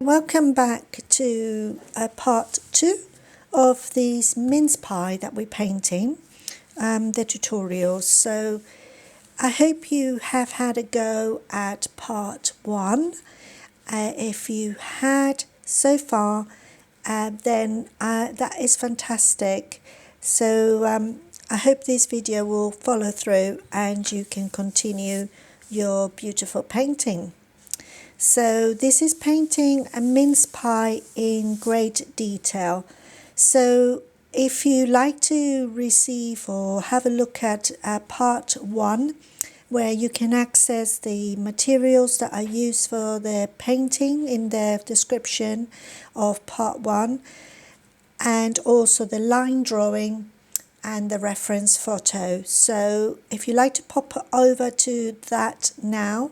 Welcome back to part 2 of this mince pie that we're painting, the tutorials. So I hope you have had a go at part 1. If you had so far, then that is fantastic. So I hope this video will follow through and you can continue your beautiful painting. So this is painting a mince pie in great detail. So if you like to receive or have a look at part 1, where you can access the materials that are used for the painting in the description of part 1, and also the line drawing and the reference photo. So if you like to pop over to that now,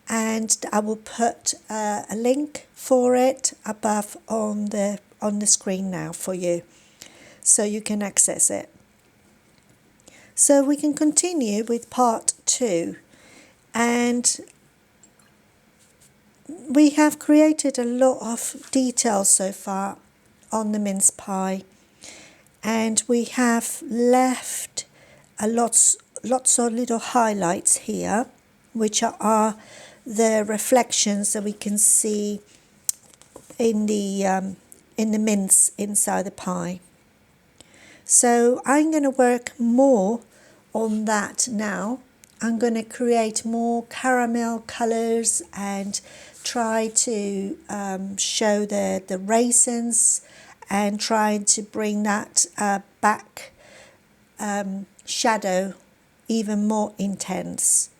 and I will put a link for it above on the screen now for you, so you can access it. So we can continue with part 2, and we have created a lot of details so far on the mince pie, and we have left lots of little highlights here, which are the reflections that we can see in the mince inside the pie. So I'm going to work more on that now. I'm going to create more caramel colours and try to show the raisins, and try to bring that back shadow even more intense.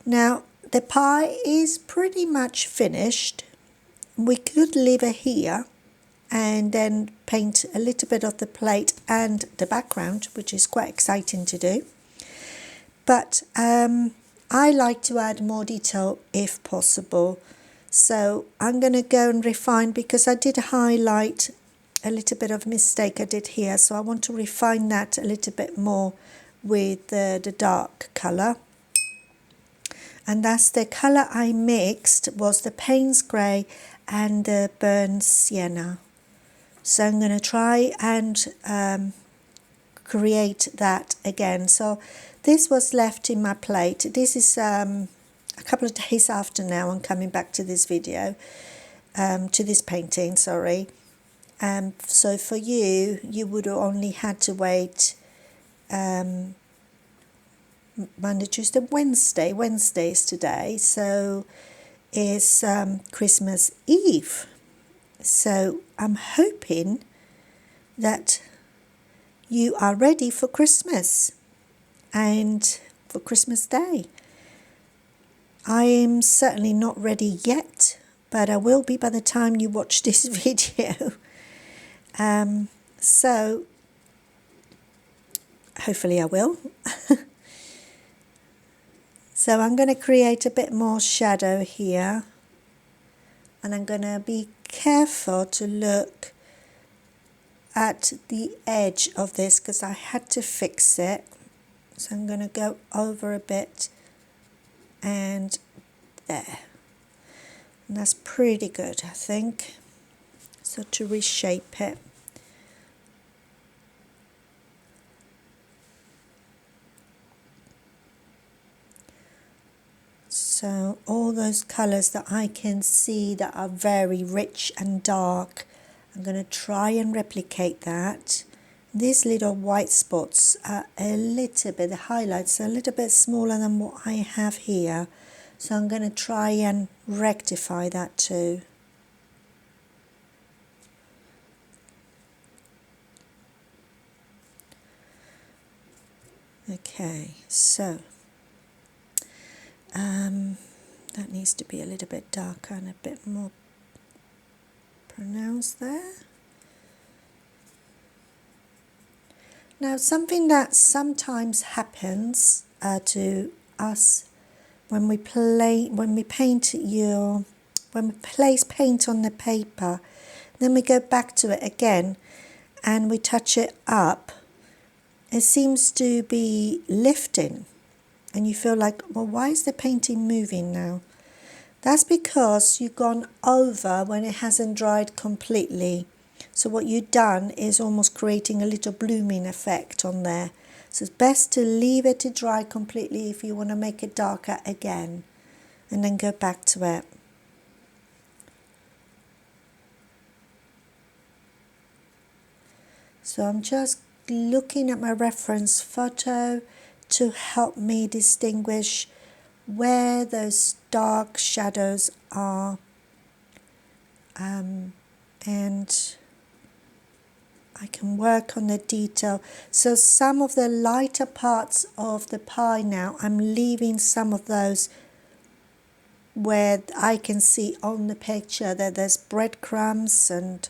Now the pie is pretty much finished. We could leave it here and then paint a little bit of the plate and the background, which is quite exciting to do. But I like to add more detail if possible. So I'm going to go and refine, because I did highlight a little bit of mistake I did here. So I want to refine that a little bit more with the dark colour. And that's the colour I mixed, was the Payne's Grey and the burnt sienna. So I'm going to try and create that again. So this was left in my plate. This is a couple of days after now I'm coming back to this video, to this painting, sorry. So for you would have only had to wait Monday, Tuesday, Wednesday. Wednesday's today, so it's Christmas Eve. So I'm hoping that you are ready for Christmas and for Christmas Day. I am certainly not ready yet, but I will be by the time you watch this video. So hopefully I will. So I'm going to create a bit more shadow here, and I'm going to be careful to look at the edge of this because I had to fix it. So I'm going to go over a bit and there. And that's pretty good, I think. So to reshape it. So all those colours that I can see that are very rich and dark, I'm going to try and replicate that. These little white spots are a little bit, the highlights are a little bit smaller than what I have here. So I'm going to try and rectify that too. Okay, so that needs to be a little bit darker and a bit more pronounced there. Now, something that sometimes happens to us when we place paint on the paper, then we go back to it again and we touch it up, it seems to be lifting. And you feel like, well, why is the painting moving now? That's because you've gone over when it hasn't dried completely. So what you've done is almost creating a little blooming effect on there. So it's best to leave it to dry completely if you want to make it darker again, and then go back to it. So I'm just looking at my reference photo to help me distinguish where those dark shadows are, and I can work on the detail. So some of the lighter parts of the pie now, I'm leaving some of those where I can see on the picture that there's breadcrumbs and,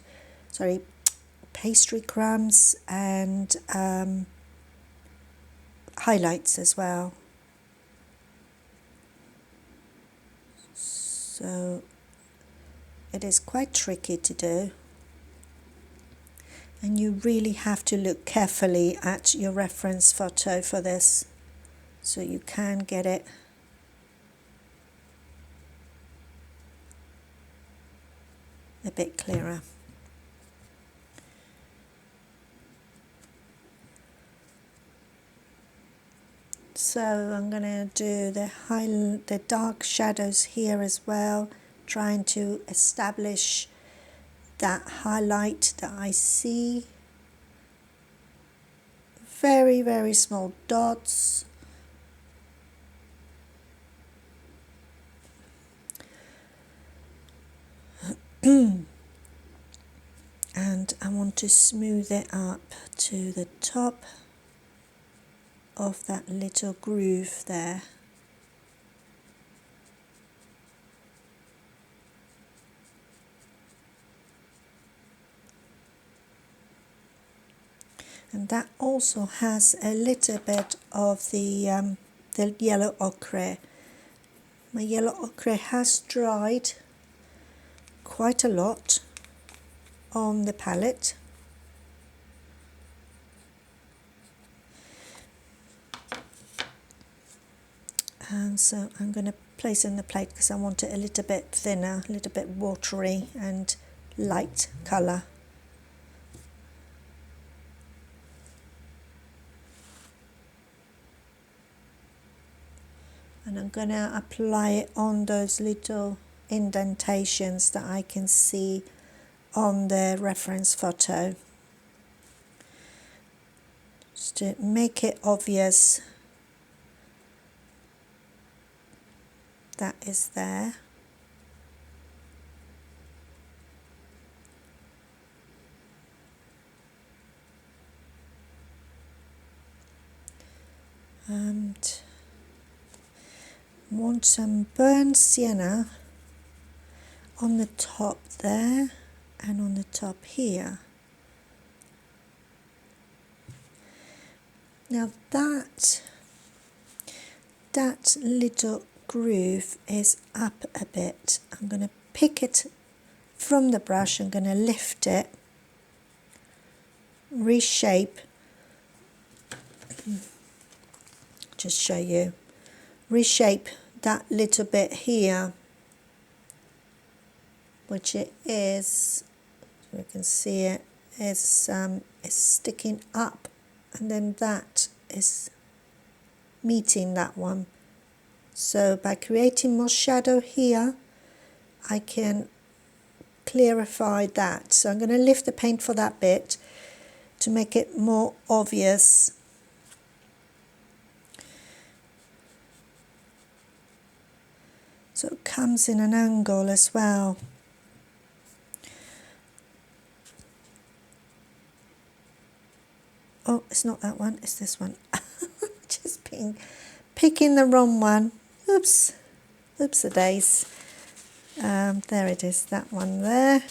pastry crumbs and highlights as well. So it is quite tricky to do, and you really have to look carefully at your reference photo for this so you can get it a bit clearer. So I'm going to do the dark shadows here as well, trying to establish that highlight that I see. Very, very small dots. And I want to smooth it up to the top of that little groove there. And that also has a little bit of the yellow ochre. My yellow ochre has dried quite a lot on the palette. And so I'm going to place in the plate because I want it a little bit thinner, a little bit watery and light colour. And I'm going to apply it on those little indentations that I can see on the reference photo, just to make it obvious that is there. And want some burnt sienna on the top there and on the top here. Now that little groove is up a bit. I'm going to pick it from the brush. I'm going to lift it, reshape, just show you, reshape that little bit here, which it is, so you can see it is sticking up, and then that is meeting that one. So by creating more shadow here, I can clarify that. So I'm going to lift the paint for that bit to make it more obvious. So it comes in an angle as well. Oh, it's not that one, it's this one. Just picking the wrong one. Oops, oops-a-days. There it is, that one there.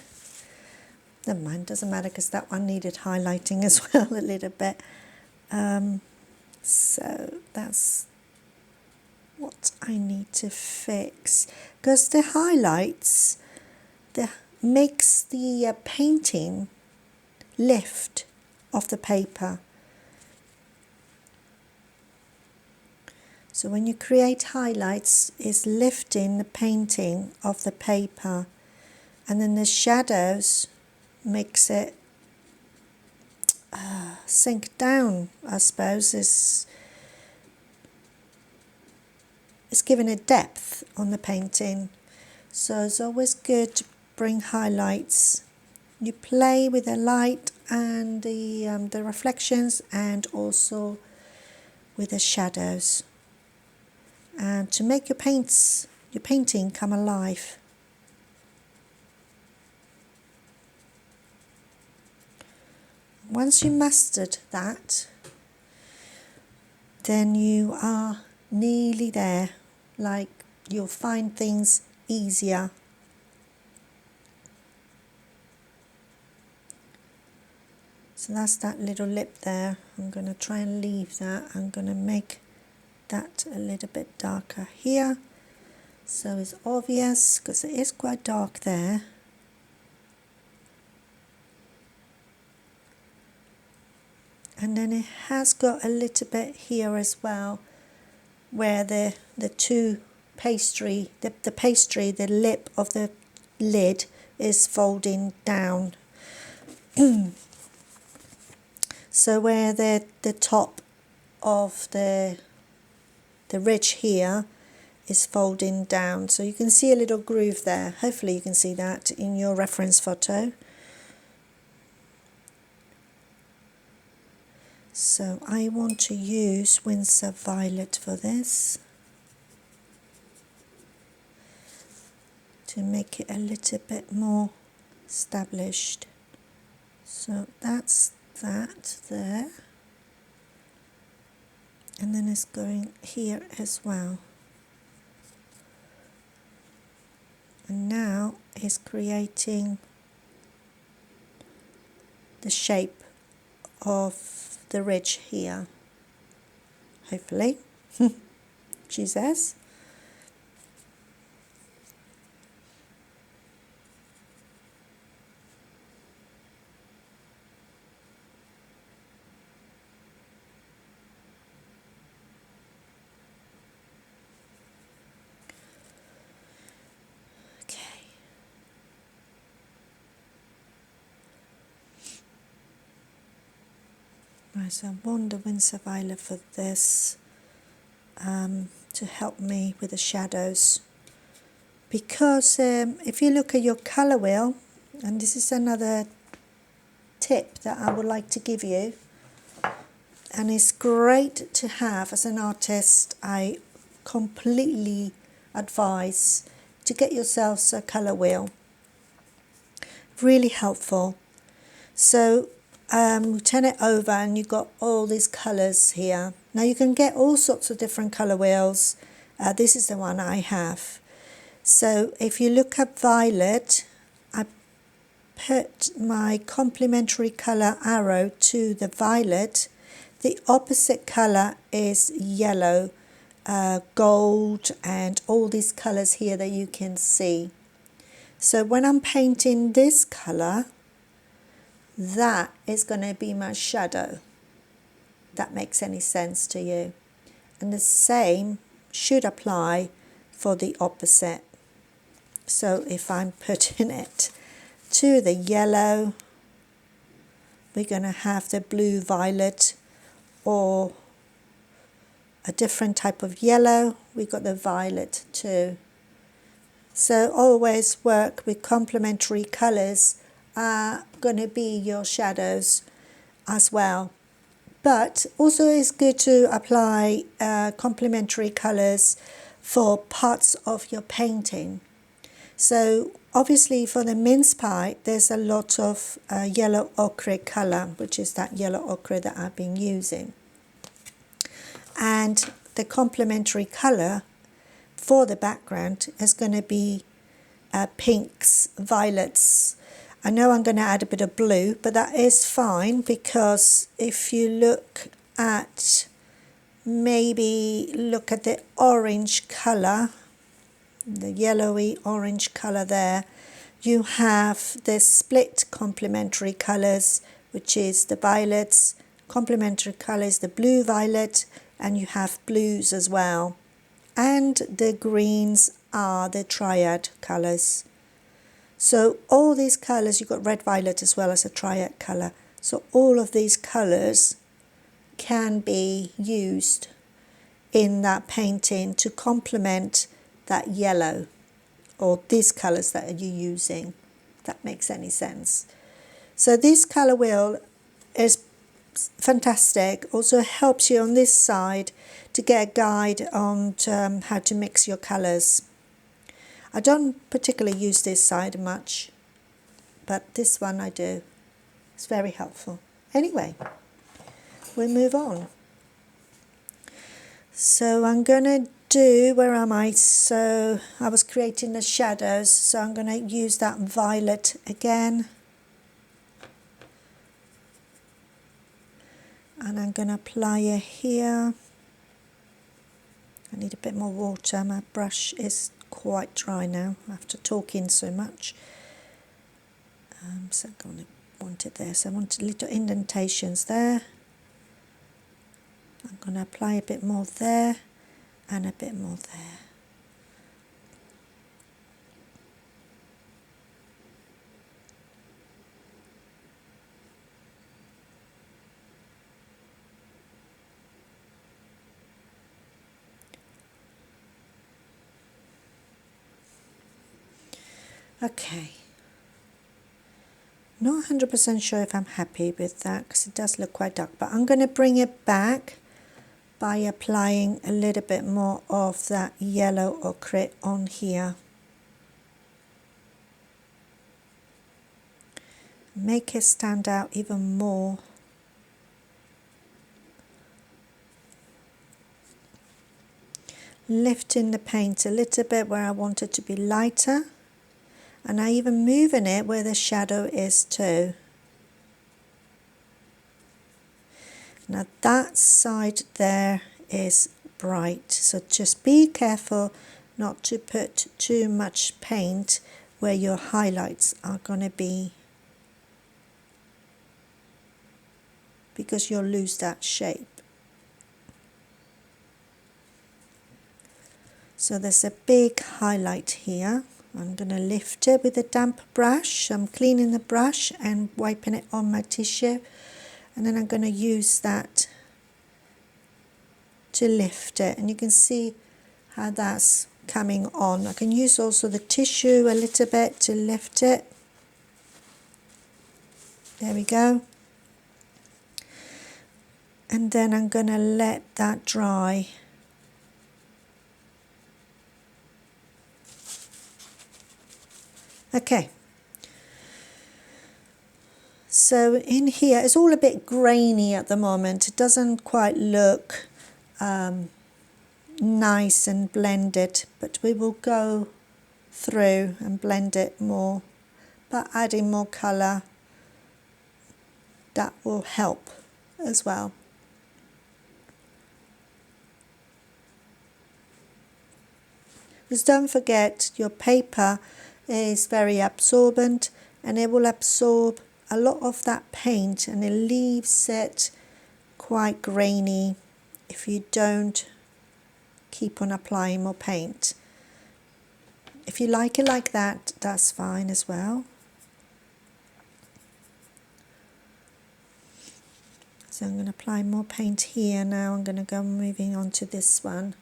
Never mind, doesn't matter because that one needed highlighting as well a little bit. So that's what I need to fix, because the highlights makes the painting lift off the paper. So when you create highlights, it's lifting the painting off the paper, and then the shadows makes it sink down, I suppose. It's giving a depth on the painting. So it's always good to bring highlights. You play with the light and the reflections, and also with the shadows, and to make your painting come alive. Once you mastered that, then you are nearly there. Like, you'll find things easier. So that's that little lip there. I'm going to try and leave that. I'm going to make that a little bit darker here, so it's obvious, because it is quite dark there. And then it has got a little bit here as well, where the two pastry, the lip of the lid is folding down. So where the top of the ridge here is folding down, so you can see a little groove there. Hopefully you can see that in your reference photo. So I want to use Winsor Violet for this, to make it a little bit more established. So that's that there, and then it's going here as well. And now it's creating the shape of the ridge here, hopefully. She says. Right, so I want the Winsor Violet for this, to help me with the shadows. Because if you look at your colour wheel, and this is another tip that I would like to give you, and it's great to have as an artist, I completely advise to get yourselves a colour wheel. Really helpful. So you turn it over and you've got all these colours here. Now you can get all sorts of different colour wheels. This is the one I have. So if you look at violet, I put my complementary colour arrow to the violet. The opposite colour is yellow, gold, and all these colours here that you can see. So when I'm painting this colour, that is going to be my shadow. That makes any sense to you. And the same should apply for the opposite. So if I'm putting it to the yellow, we're going to have the blue violet, or a different type of yellow, we got the violet too. So always work with complementary colours are going to be your shadows as well. But also it's good to apply complementary colours for parts of your painting. So obviously for the mince pie, there's a lot of yellow ochre colour, which is that yellow ochre that I've been using. And the complementary colour for the background is going to be pinks, violets. I know I'm going to add a bit of blue, but that is fine, because if you look at, maybe look at the orange colour, the yellowy orange colour there, you have the split complementary colours, which is the violets, complementary colour is the blue violet, and you have blues as well. And the greens are the triad colours. So all these colours, you've got red violet as well as a triad colour. So all of these colours can be used in that painting to complement that yellow or these colours that you're using, if that makes any sense. So this colour wheel is fantastic. Also helps you on this side to get a guide on how to mix your colours. I don't particularly use this side much, but this one I do. It's very helpful. Anyway, we'll move on. So I'm going to do, where am I? So I was creating the shadows, so I'm going to use that violet again. And I'm going to apply it here. I need a bit more water. My brush is quite dry now after talking so much. So I'm going to want it there. So I want little indentations there. I'm going to apply a bit more there and a bit more there. Okay. Not 100% sure if I'm happy with that because it does look quite dark, but I'm going to bring it back by applying a little bit more of that yellow ochre on here. Make it stand out even more. Lifting the paint a little bit where I want it to be lighter. And I even moving it where the shadow is too. Now that side there is bright, so just be careful not to put too much paint where your highlights are going to be, because you'll lose that shape. So there's a big highlight here. I'm going to lift it with a damp brush. I'm cleaning the brush and wiping it on my tissue, and then I'm going to use that to lift it, and you can see how that's coming on. I can use also the tissue a little bit to lift it. There we go. And then I'm going to let that dry. Okay, so in here it's all a bit grainy at the moment. It doesn't quite look nice and blended, but we will go through and blend it more by adding more colour. That will help as well. Just don't forget your paper is very absorbent, and it will absorb a lot of that paint, and it leaves it quite grainy if you don't keep on applying more paint. If you like it like that, that's fine as well. So I'm going to apply more paint here now. I'm going to go moving on to this one.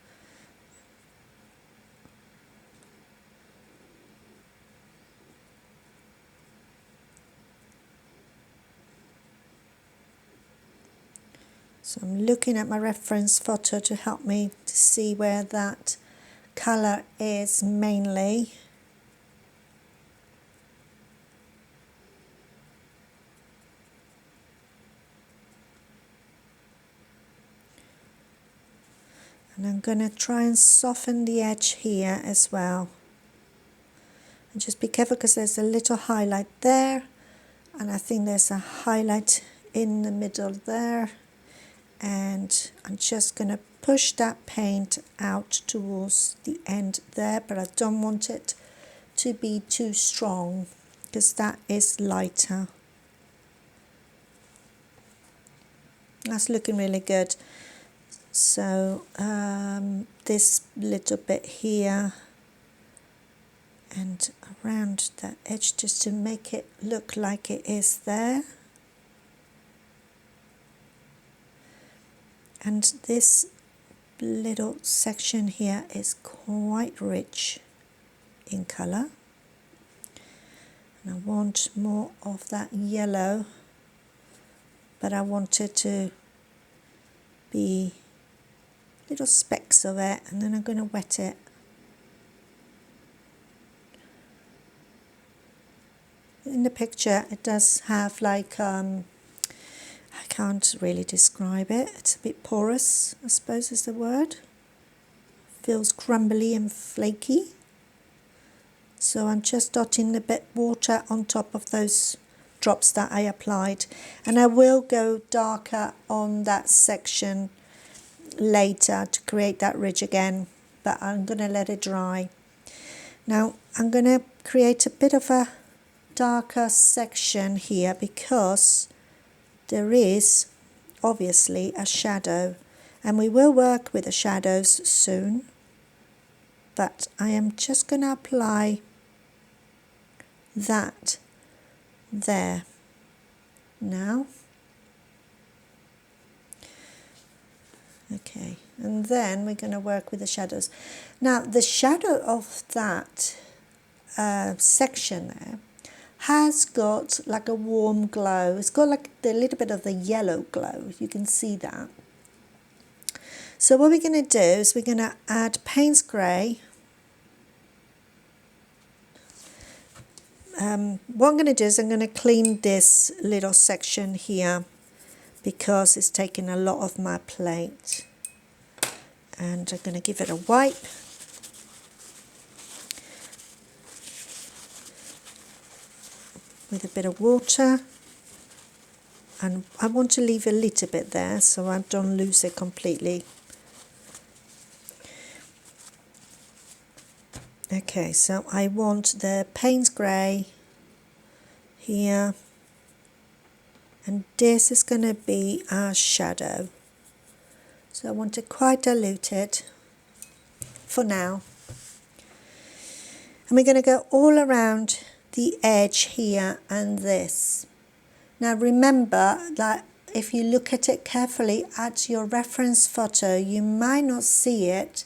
So I'm looking at my reference photo to help me to see where that colour is mainly. And I'm going to try and soften the edge here as well. And just be careful because there's a little highlight there, and I think there's a highlight in the middle there. And I'm just going to push that paint out towards the end there, but I don't want it to be too strong because that is lighter. That's looking really good. So this little bit here and around that edge, just to make it look like it is there. And this little section here is quite rich in colour, and I want more of that yellow, but I want it to be little specks of it, and then I'm going to wet it. In the picture it does have like I can't really describe it, it's a bit porous, I suppose is the word. Feels crumbly and flaky. So I'm just dotting a bit water on top of those drops that I applied, and I will go darker on that section later to create that ridge again, but I'm going to let it dry. Now I'm going to create a bit of a darker section here because there is obviously a shadow, and we will work with the shadows soon, but I am just going to apply that there now. Okay, and then we're going to work with the shadows. Now the shadow of that section there has got like a warm glow. It's got like a little bit of the yellow glow, you can see that. So what we're going to do is we're going to add Payne's Grey. What I'm going to do is I'm going to clean this little section here because it's taking a lot of my plate, and I'm going to give it a wipe. With a bit of water, and I want to leave a little bit there so I don't lose it completely. Okay, so I want the Payne's Grey here, and this is going to be our shadow. So I want it quite diluted for now. And we're going to go all around the edge here and this. Now remember that if you look at it carefully at your reference photo, you might not see it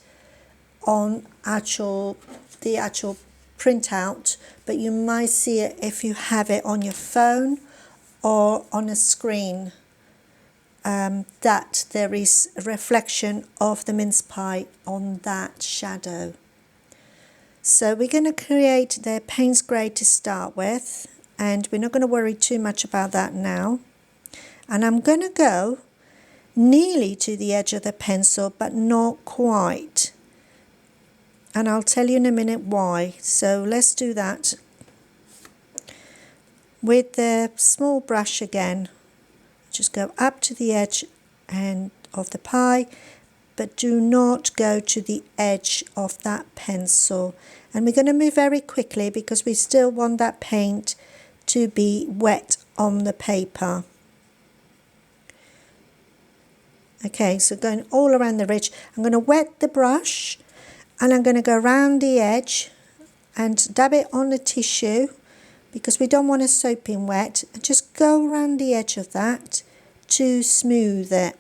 on the actual printout, but you might see it if you have it on your phone or on a screen, that there is a reflection of the mince pie on that shadow. So we're going to create the Payne's Grey to start with, and we're not going to worry too much about that now. And I'm going to go nearly to the edge of the pencil, but not quite. And I'll tell you in a minute why. So let's do that. With the small brush again, just go up to the edge and of the pie, but do not go to the edge of that pencil. And we're going to move very quickly because we still want that paint to be wet on the paper. Okay, so going all around the ridge, I'm going to wet the brush and I'm going to go around the edge and dab it on the tissue because we don't want a soaping wet, and just go around the edge of that to smooth it.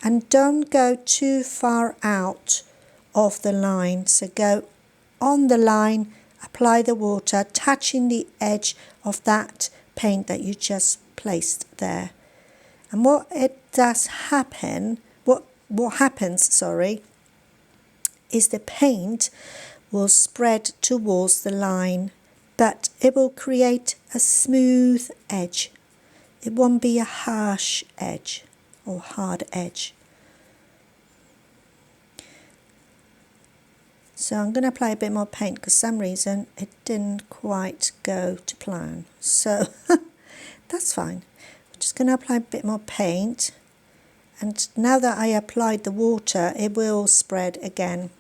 And don't go too far out of the line. So go on the line, apply the water, touching the edge of that paint that you just placed there. And what happens, is the paint will spread towards the line, but it will create a smooth edge. It won't be a harsh edge or hard edge. So I'm going to apply a bit more paint because for some reason it didn't quite go to plan. So that's fine. I'm just going to apply a bit more paint, and now that I applied the water, it will spread again.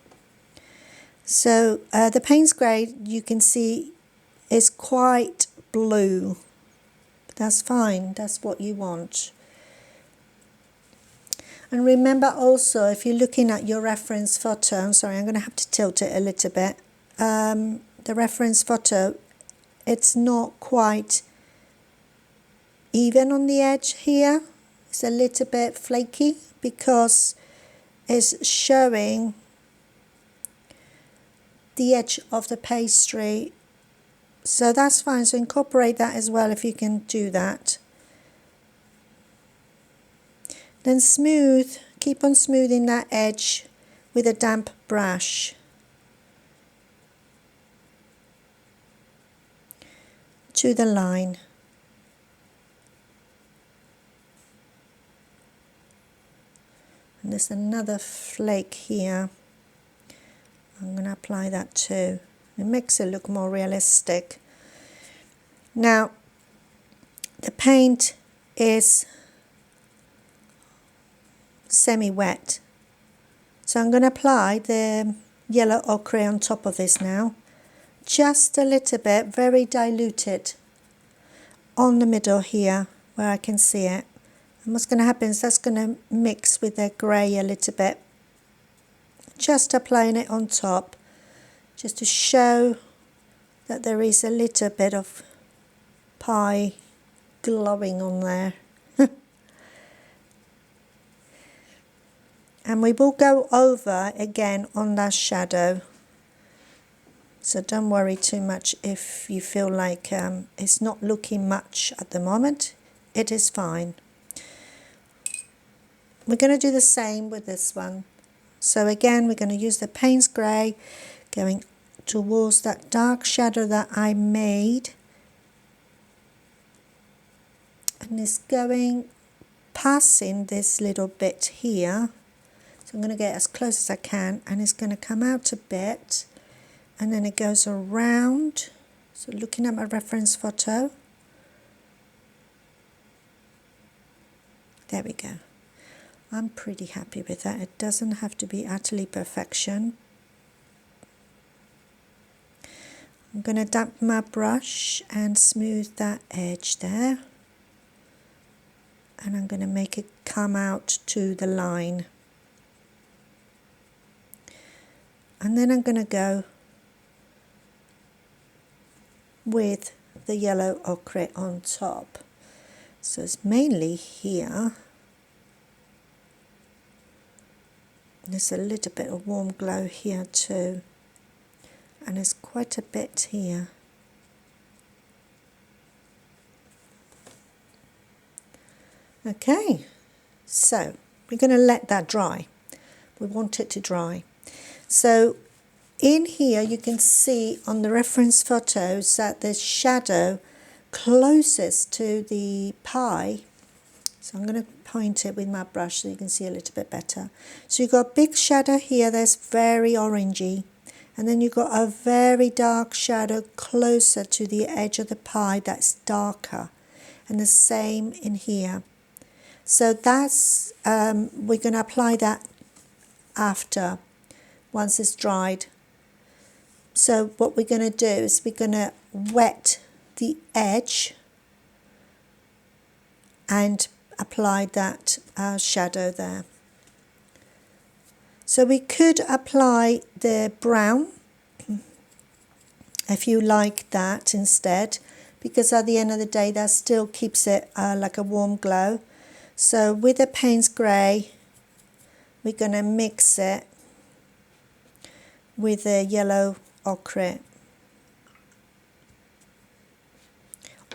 So the Payne's Grey, you can see, is quite blue. That's fine, that's what you want. And remember also, if you're looking at your reference photo, I'm sorry, I'm going to have to tilt it a little bit. The reference photo, it's not quite even on the edge here. It's a little bit flaky because it's showing the edge of the pastry. So that's fine. So incorporate that as well if you can do that. Then smooth, keep on smoothing that edge with a damp brush to the line. And there's another flake here. I'm going to apply that too. It makes it look more realistic. Now, the paint is semi-wet. So I'm going to apply the yellow ochre on top of this now. Just a little bit, very diluted on the middle here where I can see it. And what's going to happen is that's going to mix with the grey a little bit. Just applying it on top, just to show that there is a little bit of pie glowing on there. And we will go over again on that shadow. So don't worry too much if you feel like it's not looking much at the moment. It is fine. We're going to do the same with this one. So again, we're going to use the Payne's Grey, going towards that dark shadow that I made. And it's going, passing this little bit here. So I'm going to get as close as I can, and it's going to come out a bit. And then it goes around. So looking at my reference photo. There we go. I'm pretty happy with that. It doesn't have to be utterly perfection. I'm going to damp my brush and smooth that edge there. And I'm going to make it come out to the line. And then I'm going to go with the yellow ochre on top. So it's mainly here. There's a little bit of warm glow here too, and there's quite a bit here. Okay, so we're going to let that dry. We want it to dry. So in here you can see on the reference photos that the shadow closest to the pie. So I'm going to point it with my brush so you can see a little bit better. So you've got a big shadow here that's very orangey. And then you've got a very dark shadow closer to the edge of the pie that's darker. And the same in here. So that's, we're going to apply that after, once it's dried. So what we're going to do is we're going to wet the edge and apply that shadow there. So we could apply the brown if you like that instead, because at the end of the day that still keeps it like a warm glow. So with the Payne's Grey we're going to mix it with the yellow ochre.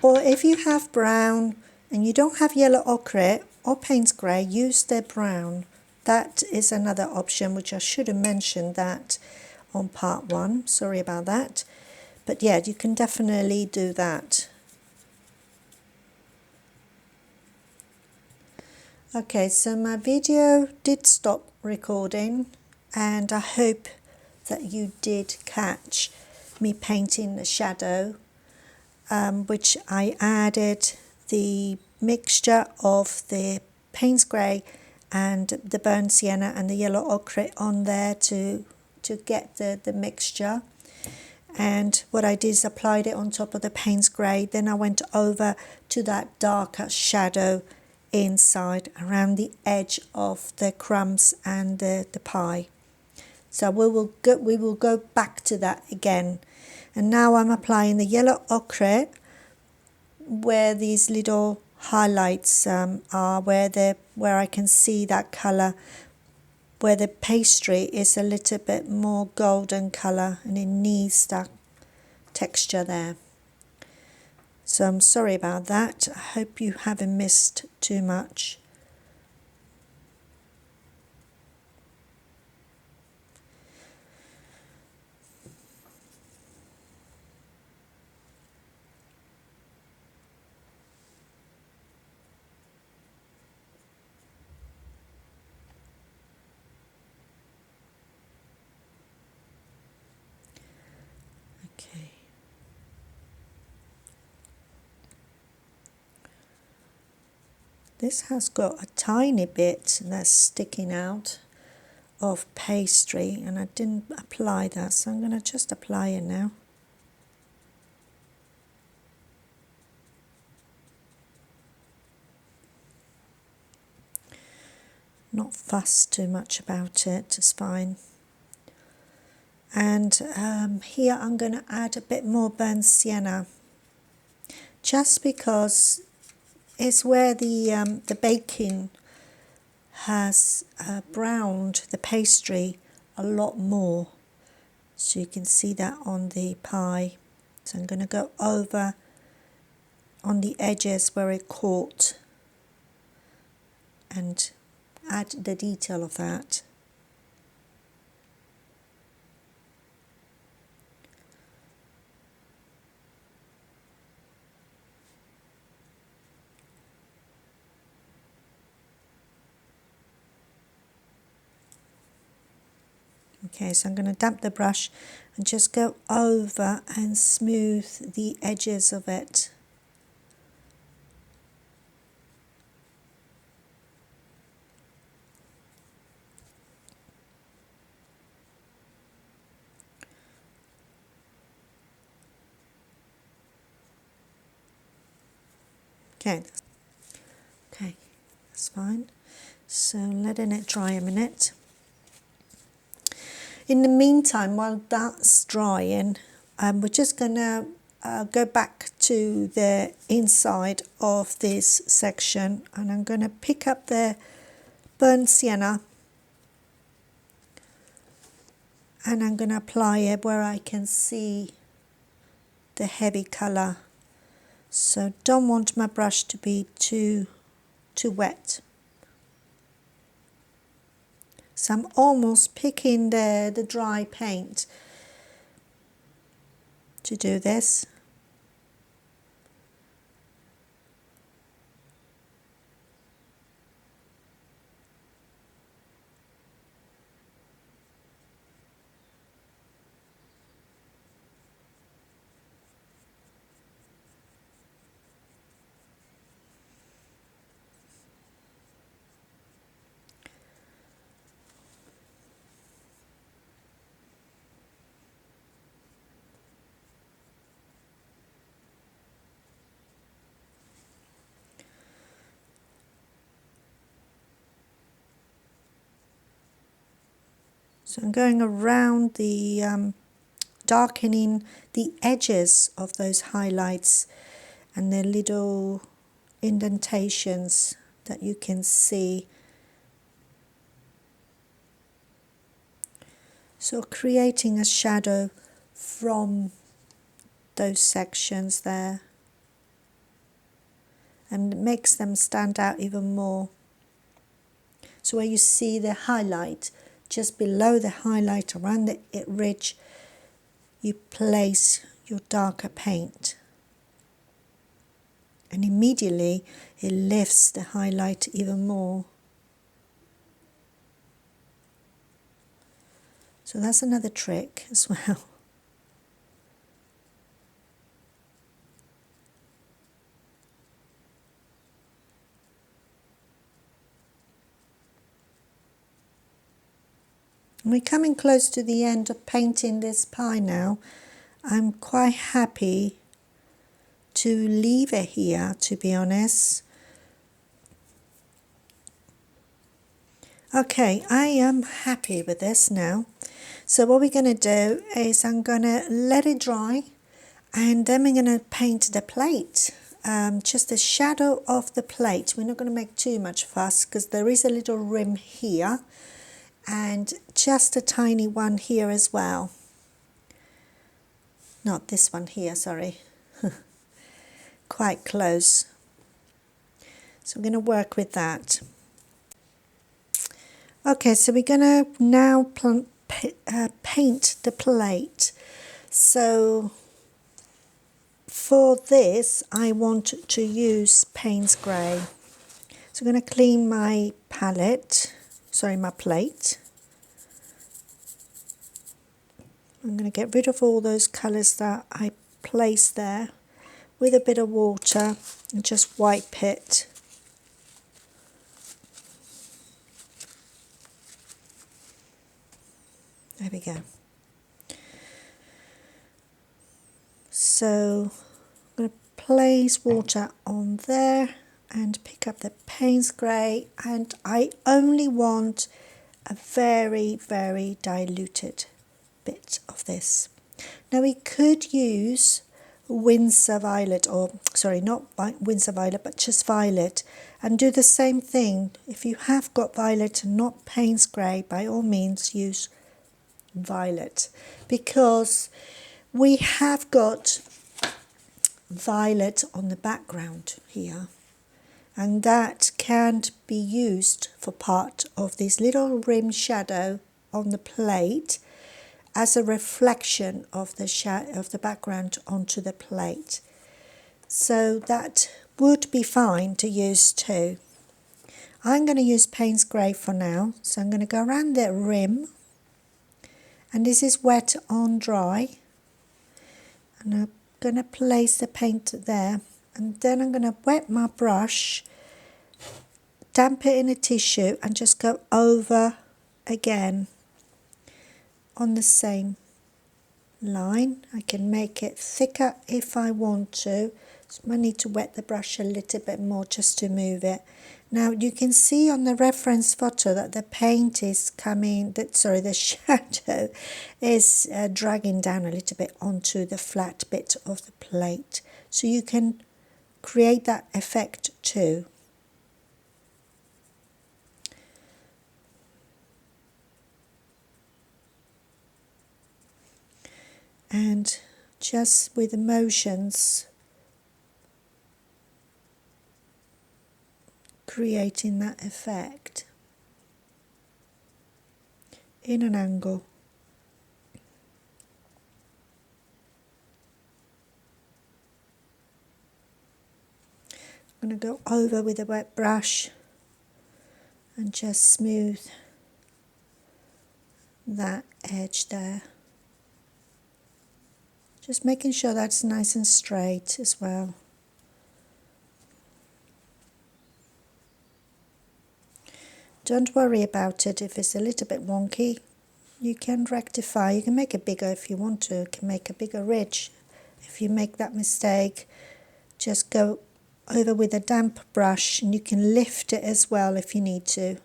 Or if you have brown and you don't have yellow ochre or Payne's Grey, use the brown. That is another option, which I should have mentioned that on part 1. Sorry about that. But yeah, you can definitely do that. Okay, so my video did stop recording, and I hope that you did catch me painting the shadow, which I added the mixture of the Payne's Grey and the burnt sienna and the yellow ochre on there to get the mixture. And what I did is applied it on top of the Payne's Grey. Then I went over to that darker shadow inside around the edge of the crumbs and the pie. So we will go back to that again. And now I'm applying the yellow ochre where these little highlights are, where I can see that colour, where the pastry is a little bit more golden colour and it needs that texture there. So I'm sorry about that. I hope you haven't missed too much. Okay. This has got a tiny bit that's sticking out of pastry and I didn't apply that, so I'm going to just apply it now. Not fuss too much about it, it's fine. And here I'm going to add a bit more burnt sienna, just because it's where the baking has browned the pastry a lot more. So you can see that on the pie. So I'm going to go over on the edges where it caught and add the detail of that. Okay, so I'm going to damp the brush and just go over and smooth the edges of it. Okay, that's fine. So letting it dry a minute. In the meantime, while that's drying, we're just going to go back to the inside of this section and I'm going to pick up the burnt sienna and I'm going to apply it where I can see the heavy colour. So don't want my brush to be too wet. So I'm almost picking the dry paint to do this. So I'm going around the darkening the edges of those highlights and the little indentations that you can see. So creating a shadow from those sections there, and it makes them stand out even more. So where you see the highlight, just below the highlight around the ridge, you place your darker paint. And immediately it lifts the highlight even more. So that's another trick as well. We're coming close to the end of painting this pie now. I'm quite happy to leave it here, to be honest. Okay, I am happy with this now. So what we're going to do is I'm going to let it dry, and then we're going to paint the plate, just the shadow of the plate. We're not going to make too much fuss because there is a little rim here and just a tiny one here as well. Not this one here, sorry. Quite close. So I'm going to work with that. Okay, so we're going to now paint the plate. So for this, I want to use Payne's Grey. So I'm going to clean my my plate. I'm going to get rid of all those colours that I placed there with a bit of water and just wipe it. There we go. So I'm going to place water on there and pick up the Payne's Grey, and I only want a very, very diluted bit of this. Now we could use Windsor Violet, or sorry, not Windsor Violet, but just Violet, and do the same thing. If you have got Violet and not Payne's Grey, by all means use Violet, because we have got violet on the background here, and that can be used for part of this little rim shadow on the plate as a reflection of the background onto the plate. So that would be fine to use too. I'm going to use Payne's Grey for now, so I'm going to go around the rim, and this is wet on dry, and I'm going to place the paint there, and then I'm going to wet my brush, damp it in a tissue, and just go over again on the same line. I can make it thicker if I want to, so I need to wet the brush a little bit more just to move it. Now you can see on the reference photo that the paint is the shadow is dragging down a little bit onto the flat bit of the plate, so you can create that effect too. And just with the motions, creating that effect in an angle. I'm going to go over with a wet brush and just smooth that edge there. Just making sure that's nice and straight as well. Don't worry about it if it's a little bit wonky. You can rectify. You can make it bigger if you want to. You can make a bigger ridge. If you make that mistake, just go over with a damp brush, and you can lift it as well if you need to.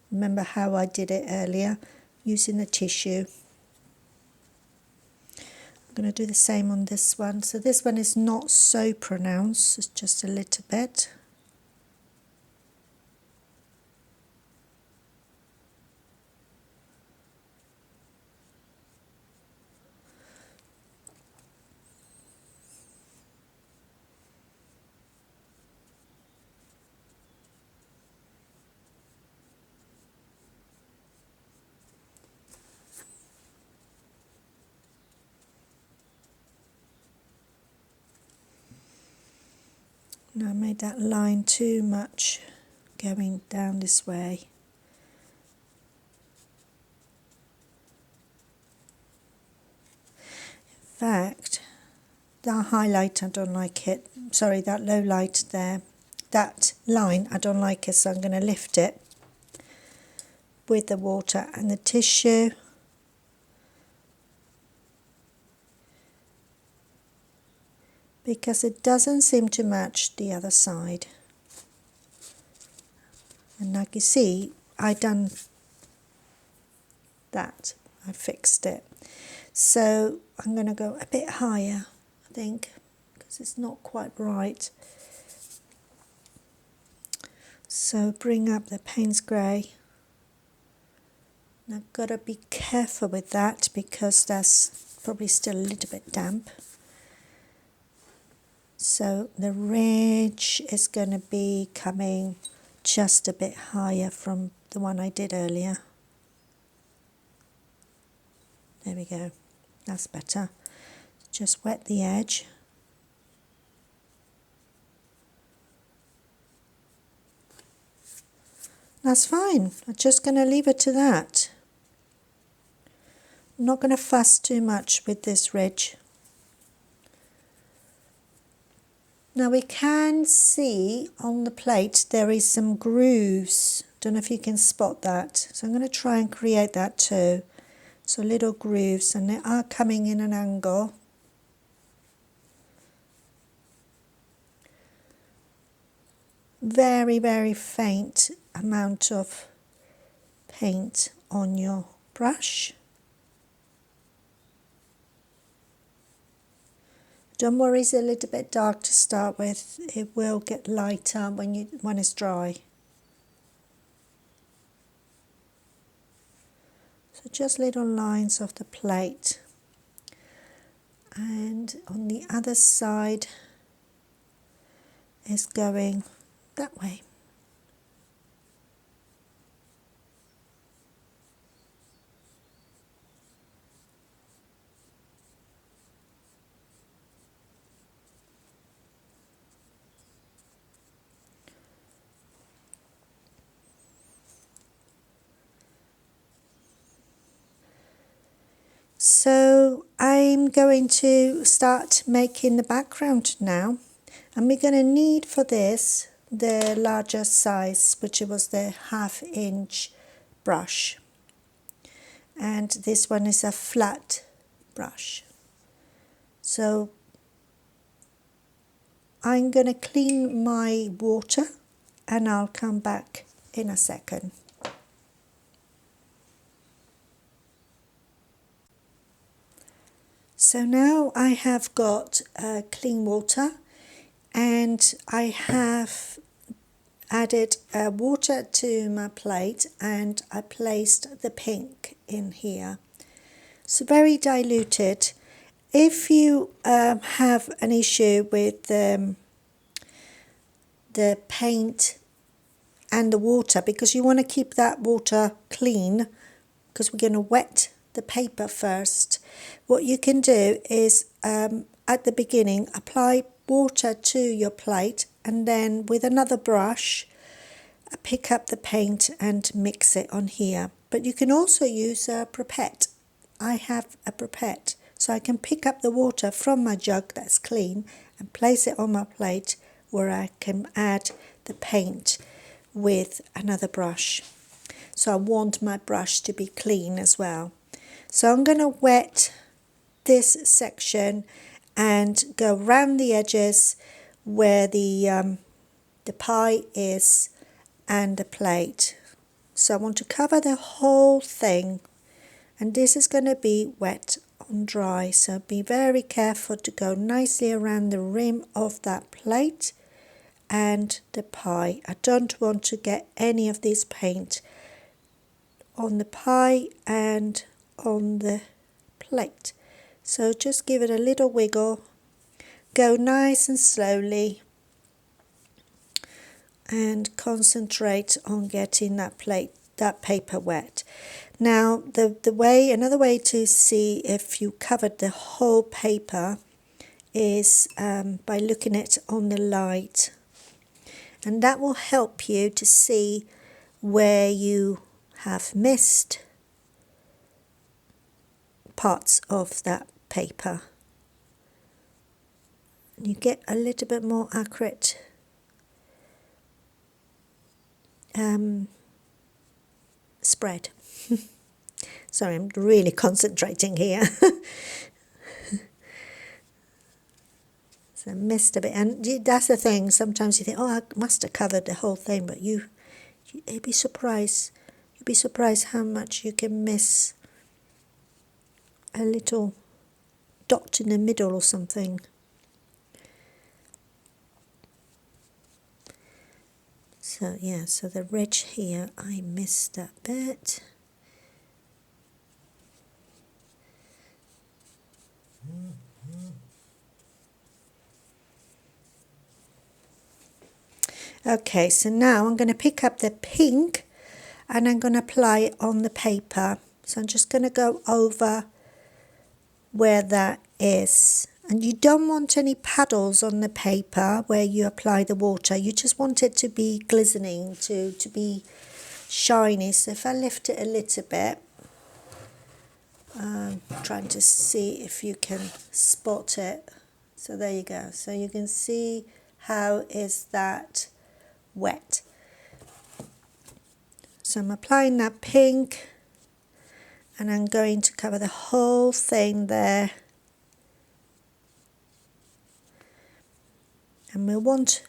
Remember how I did it earlier, using the tissue. I'm going to do the same on this one. So this one is not so pronounced, it's just a little bit. Now I made that line too much going down this way. In fact, that highlight, I don't like it. Sorry, that low light there. That line, I don't like it, so I'm going to lift it with the water and the tissue. Because it doesn't seem to match the other side. And like you see, I done that. I fixed it. So I'm going to go a bit higher, I think, because it's not quite right. So bring up the Payne's Grey. I've got to be careful with that because that's probably still a little bit damp. So the ridge is going to be coming just a bit higher from the one I did earlier. There we go. That's better. Just wet the edge. That's fine. I'm just going to leave it to that. I'm not going to fuss too much with this ridge. Now we can see on the plate there is some grooves. Don't know if you can spot that. So I'm going to try and create that too. So little grooves, and they are coming in an angle. Very, very faint amount of paint on your brush. Don't worry, it's a little bit dark to start with. It will get lighter when it's dry. So just little lines of the plate. And on the other side is going that way. So I'm going to start making the background now, and we're going to need for this the larger size, which was the 1/2 inch brush, and this one is a flat brush. So I'm going to clean my water and I'll come back in a second. So now I have got clean water, and I have added water to my plate, and I placed the pink in here. So very diluted. If you have an issue with the paint and the water, because you want to keep that water clean, because we're going to wet the paper first, what you can do is at the beginning apply water to your plate, and then with another brush pick up the paint and mix it on here. But you can also use a pipette. I have a pipette, so I can pick up the water from my jug that's clean and place it on my plate, where I can add the paint with another brush. So I want my brush to be clean as well. So I'm going to wet this section and go round the edges where the pie is and the plate. So I want to cover the whole thing, and this is going to be wet on dry. So be very careful to go nicely around the rim of that plate and the pie. I don't want to get any of this paint on the pie and on the plate. So just give it a little wiggle, go nice and slowly, and concentrate on getting that paper wet. Now another way to see if you covered the whole paper is by looking at it on the light, and that will help you to see where you have missed parts of that paper. You get a little bit more accurate spread. Sorry, I'm really concentrating here. So I missed a bit, and that's the thing, sometimes you think, oh, I must have covered the whole thing, but you'd be surprised be surprised how much you can miss a little dot in the middle or something. So yeah, so the ridge here, I missed that bit. Okay, so now I'm going to pick up the pink and I'm going to apply it on the paper. So I'm just going to go over where that is. And you don't want any puddles on the paper where you apply the water. You just want it to be glistening, to be shiny. So if I lift it a little bit, trying to see if you can spot it. So there you go. So you can see how is that wet. So I'm applying that pink and I'm going to cover the whole thing there. And we'll want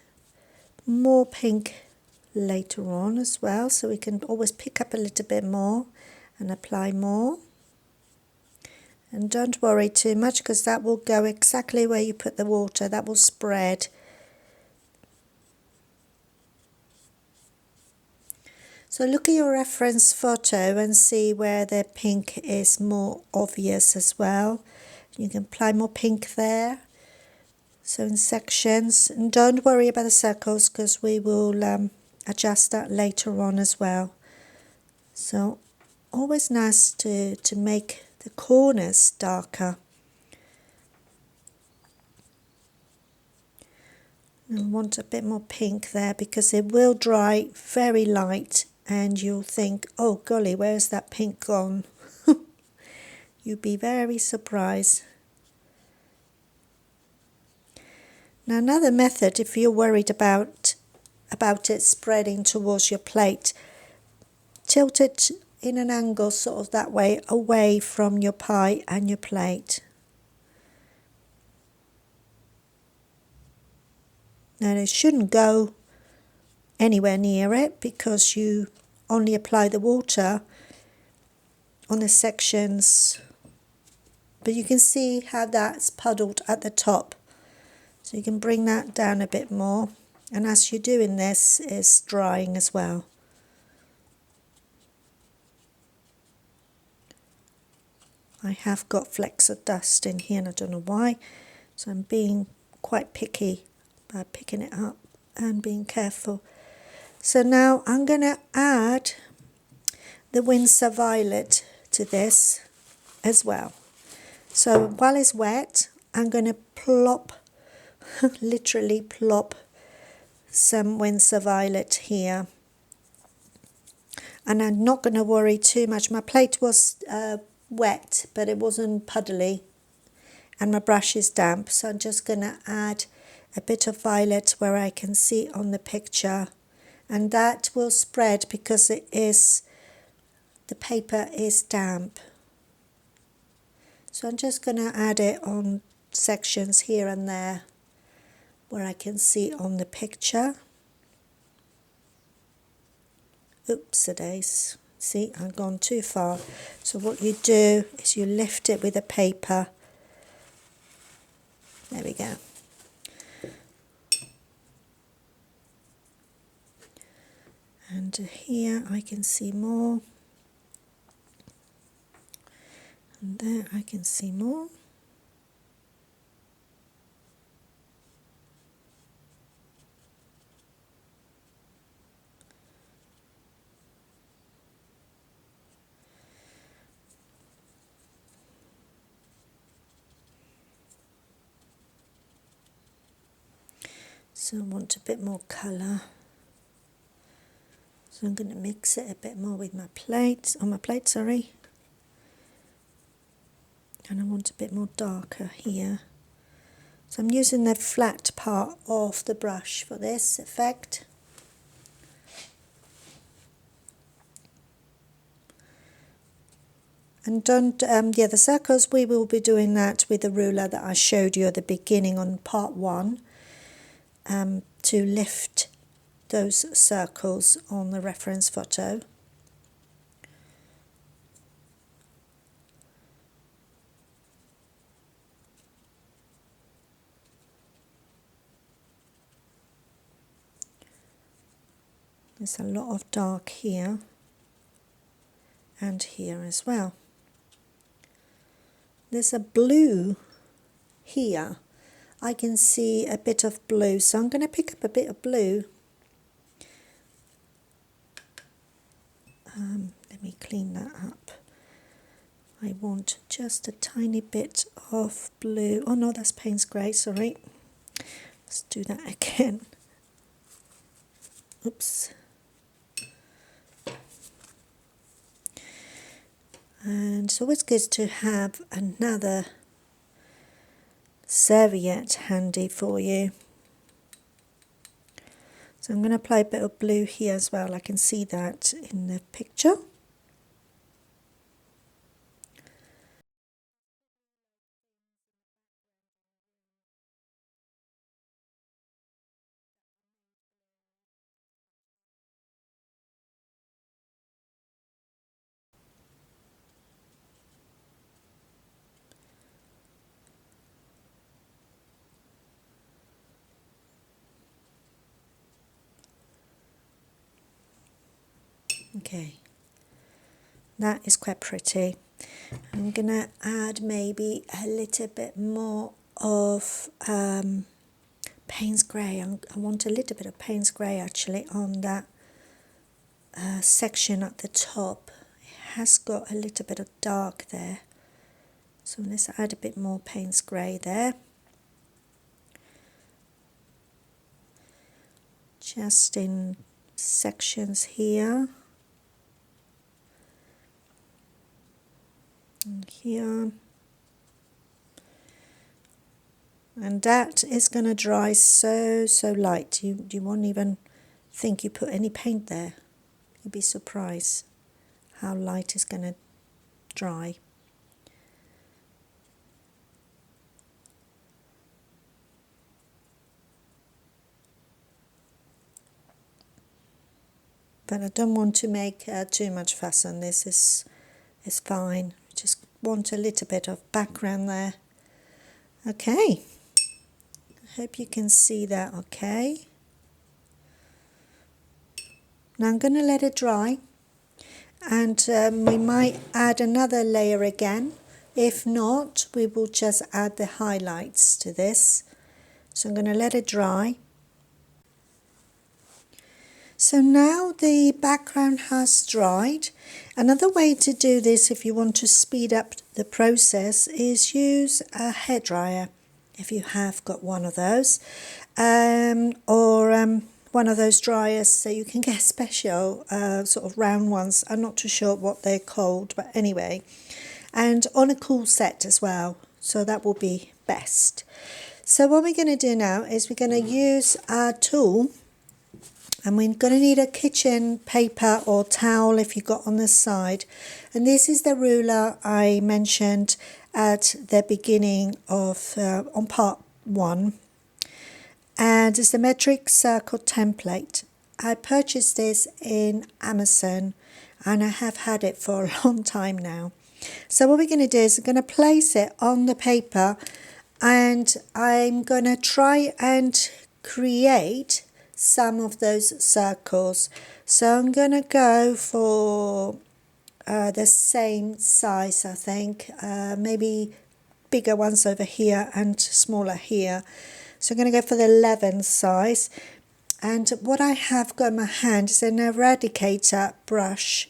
more pink later on as well, so we can always pick up a little bit more and apply more. And don't worry too much because that will go exactly where you put the water, that will spread. So look at your reference photo and see where the pink is more obvious as well. You can apply more pink there. So in sections, and don't worry about the circles because we will adjust that later on as well. So always nice to make the corners darker. And I want a bit more pink there because it will dry very light and you'll think, oh golly, where's that pink gone? You'll be very surprised. Now another method, if you're worried about it spreading towards your plate, tilt it in an angle sort of that way away from your pie and your plate. Now it shouldn't go anywhere near it because you only apply the water on the sections, but you can see how that's puddled at the top. So you can bring that down a bit more, and as you're doing this, it's drying as well. I have got flecks of dust in here and I don't know why, so I'm being quite picky by picking it up and being careful. So now I'm going to add the Windsor Violet to this as well. So while it's wet, I'm going to plop, literally plop some Windsor Violet here. And I'm not going to worry too much. My plate was wet, but it wasn't puddly. And my brush is damp, so I'm just going to add a bit of violet where I can see on the picture. And that will spread because the paper is damp. So I'm just going to add it on sections here and there where I can see on the picture. Oops-a-days. See, I've gone too far. So what you do is you lift it with a paper. There we go. And here I can see more. And there I can see more. So I want a bit more colour. So I'm going to mix it a bit more with my plate, sorry. And I want a bit more darker here. So I'm using the flat part of the brush for this effect. And don't, the circles, we will be doing that with the ruler that I showed you at the beginning on part 1, to lift those circles on the reference photo. There's a lot of dark here and here as well. There's a blue here. I can see a bit of blue, so I'm going to pick up a bit of blue. Let me clean that up. I want just a tiny bit of blue. Oh no, that's Payne's Grey, sorry. Let's do that again. Oops. And it's always good to have another serviette handy for you. So I'm going to apply a bit of blue here as well. I can see that in the picture. Okay, that is quite pretty. I'm going to add maybe a little bit more of Payne's Grey. I want a little bit of Payne's Grey actually on that section at the top. It has got a little bit of dark there. So let's add a bit more Payne's Grey there. Just in sections here. And here. And that is going to dry so light. You won't even think you put any paint there. You'd be surprised how light it's going to dry. But I don't want to make too much fuss on this. It's fine. Just want a little bit of background there. Okay. I hope you can see that okay. Now I'm going to let it dry, and we might add another layer again. If not, we will just add the highlights to this. So I'm going to let it dry. So now the background has dried. Another way to do this if you want to speed up the process is use a hairdryer, if you have got one of those, or one of those dryers, so you can get special sort of round ones. I'm not too sure what they're called, but anyway, and on a cool set as well, so that will be best. So what we're going to do now is we're going to use our tool, and we're going to need a kitchen paper or towel if you've got on the side. And this is the ruler I mentioned at the beginning of on part 1. And it's the metric circle template. I purchased this in Amazon and I have had it for a long time now. So what we're going to do is we're going to place it on the paper, and I'm going to try and create some of those circles. So I'm going to go for the same size, I think, maybe bigger ones over here and smaller here. So I'm going to go for the 11 size. And what I have got in my hand is an Eradicator brush,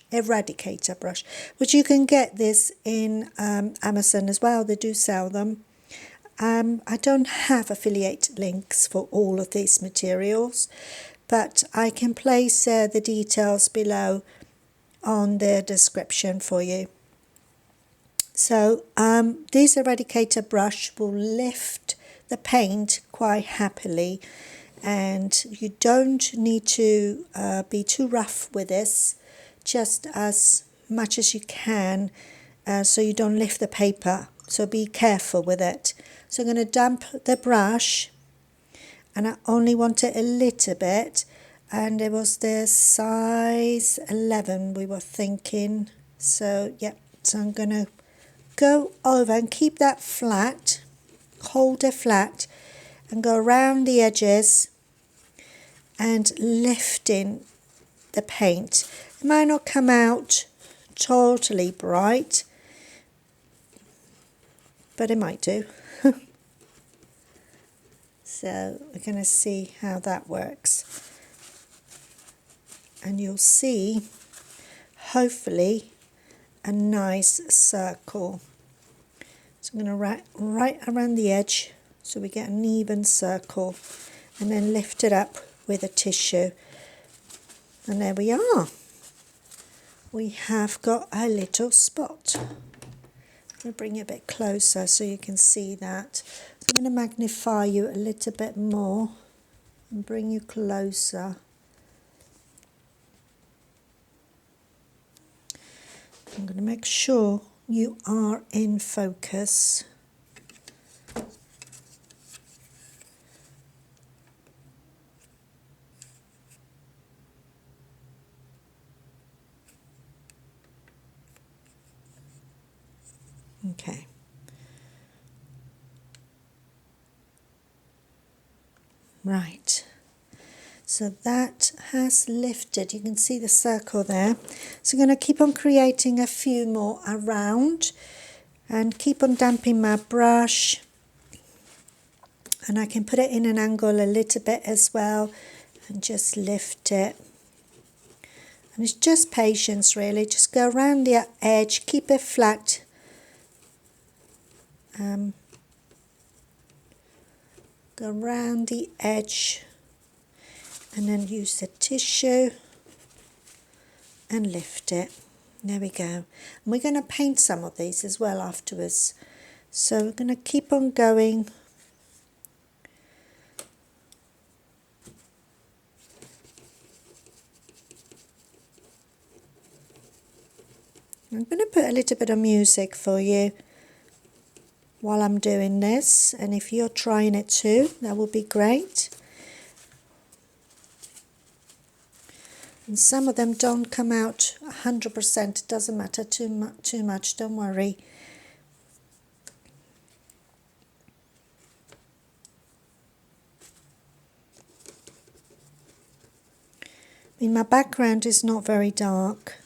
which you can get this in Amazon as well. They do sell them. I don't have affiliate links for all of these materials, but I can place the details below on the description for you. So this Eradicator brush will lift the paint quite happily, and you don't need to be too rough with this, just as much as you can, so you don't lift the paper. So be careful with it. So I'm going to dump the brush, and I only want it a little bit, and it was the size 11 we were thinking. So yeah, so I'm going to go over and keep that flat, hold it flat, and go around the edges and lifting the paint. It might not come out totally bright, but it might do. So we're going to see how that works. And you'll see, hopefully, a nice circle. So I'm going to write right around the edge so we get an even circle, and then lift it up with a tissue. And there we are. We have got a little spot. I'm going to bring it a bit closer so you can see that. So I'm going to magnify you a little bit more and bring you closer. I'm going to make sure you are in focus. Okay. Right. So that has lifted. You can see the circle there. So I'm going to keep on creating a few more around and keep on damping my brush. And I can put it in an angle a little bit as well and just lift it. And it's just patience really. Just go around the edge, keep it flat. Go around the edge and then use the tissue and lift it. There we go. And we're going to paint some of these as well afterwards. So we're going to keep on going. I'm going to put a little bit of music for you while I'm doing this, and if you're trying it too, that would be great. And some of them don't come out 100%, it doesn't matter too much, don't worry. I mean, my background is not very dark.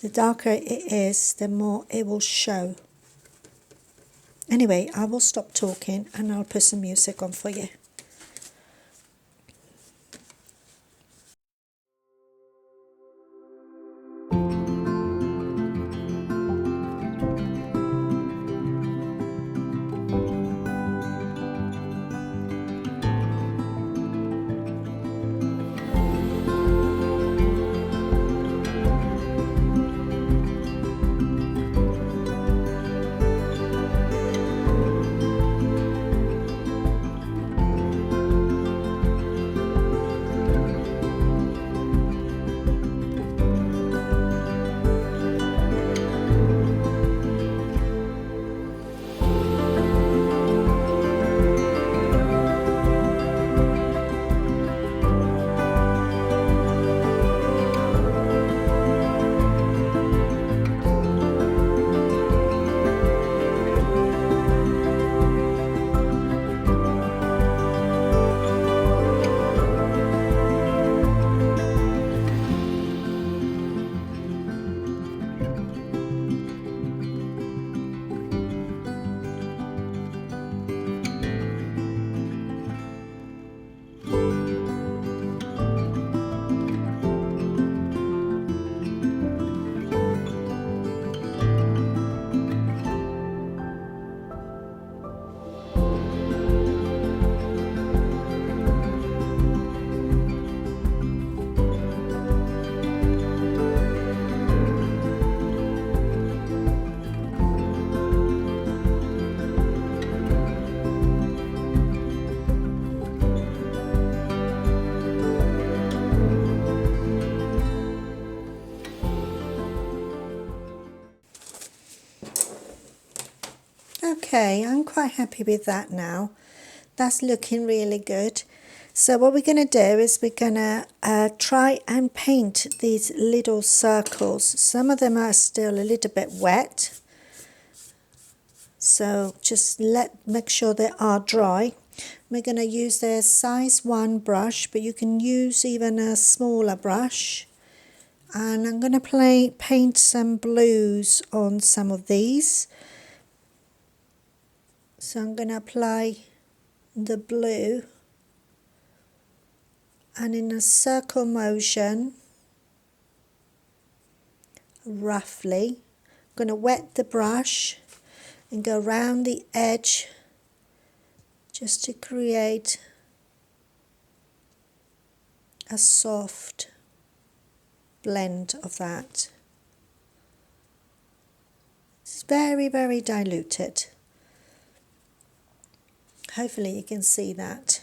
The darker it is, the more it will show. Anyway, I will stop talking and I'll put some music on for you. Okay, I'm quite happy with that now. That's looking really good. So what we're going to do is we're going to try and paint these little circles. Some of them are still a little bit wet. So just make sure they are dry. We're going to use the size 1 brush, but you can use even a smaller brush. And I'm going to paint some blues on some of these. So I'm going to apply the blue, and in a circle motion, roughly, I'm going to wet the brush and go around the edge just to create a soft blend of that. It's very, very diluted. Hopefully you can see that.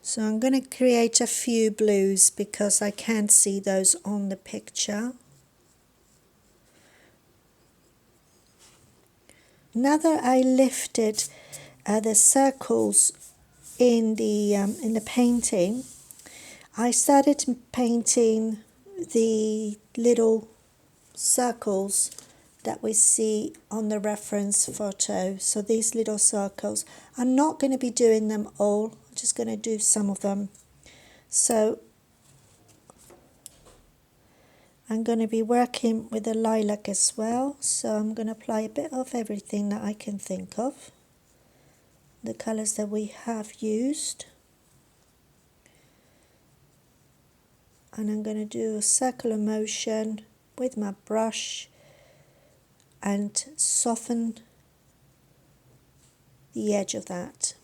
So I'm going to create a few blues because I can't see those on the picture. Now that I lifted the circles in the painting, I started painting the little circles that we see on the reference photo. So these little circles, I'm not going to be doing them all, I'm just going to do some of them. So I'm going to be working with the lilac as well, so I'm going to apply a bit of everything that I can think of, the colours that we have used. And I'm going to do a circular motion with my brush and soften the edge of that.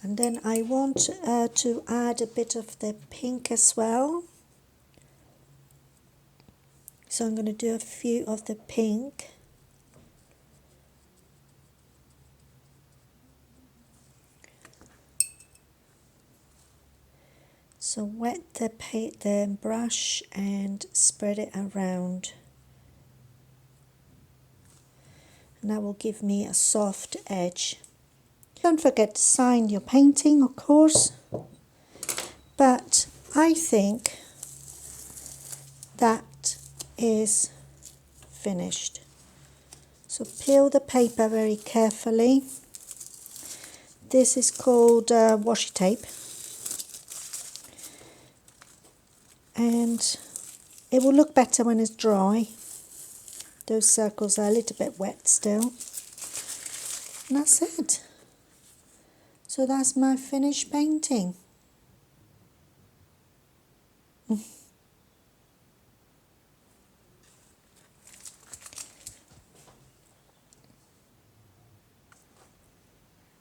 And then I want to add a bit of the pink as well. So I'm going to do a few of the pink. So wet the brush and spread it around. And that will give me a soft edge. Don't forget to sign your painting, of course. But I think that is finished. So peel the paper very carefully. This is called washi tape. And it will look better when it's dry. Those circles are a little bit wet still. And that's it. So that's my finished painting.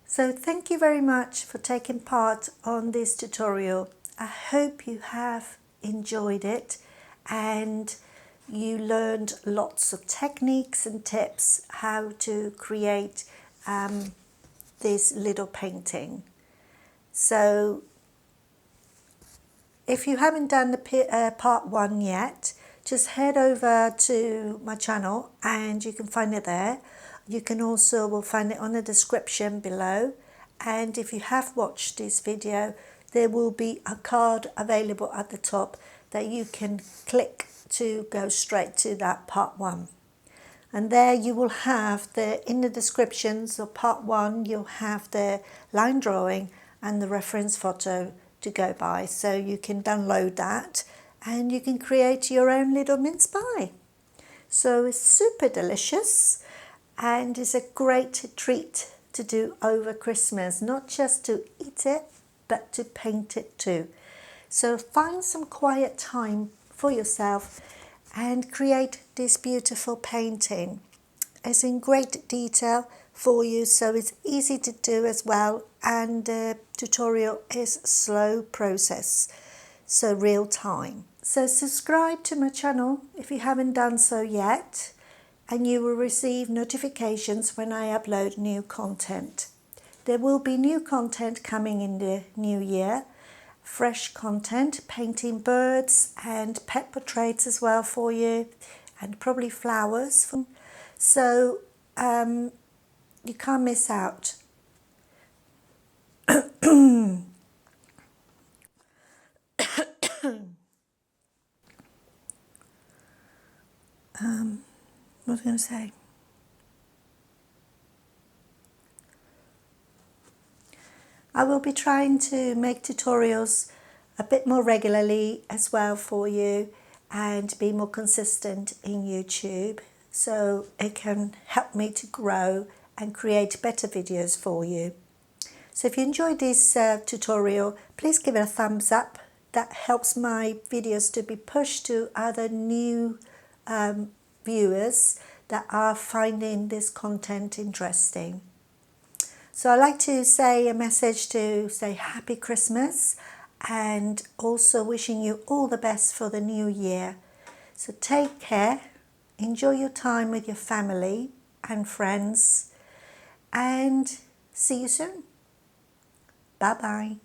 So thank you very much for taking part on this tutorial. I hope you have enjoyed it and you learned lots of techniques and tips how to create this little painting. So if you haven't done the part 1 yet, just head over to my channel and you can find it there. You can also will find it on the description below, and if you have watched this video, there will be a card available at the top that you can click to go straight to that part 1. And there you will have in the descriptions of part 1, you'll have the line drawing and the reference photo to go by, so you can download that and you can create your own little mince pie. So it's super delicious and it's a great treat to do over Christmas, not just to eat it but to paint it too. So find some quiet time for yourself and create this beautiful painting. It's in great detail for you, so it's easy to do as well, and the tutorial is a slow process, so real time. So subscribe to my channel if you haven't done so yet, and you will receive notifications when I upload new content. There will be new content coming in the new year, fresh content, painting birds and pet portraits as well for you, and probably flowers. So you can't miss out. going to say? I will be trying to make tutorials a bit more regularly as well for you and be more consistent in YouTube, so it can help me to grow and create better videos for you. So if you enjoyed this tutorial, please give it a thumbs up. That helps my videos to be pushed to other new viewers that are finding this content interesting. So I'd like to say a message to say Happy Christmas and also wishing you all the best for the new year. So take care, enjoy your time with your family and friends, and see you soon. Bye-bye.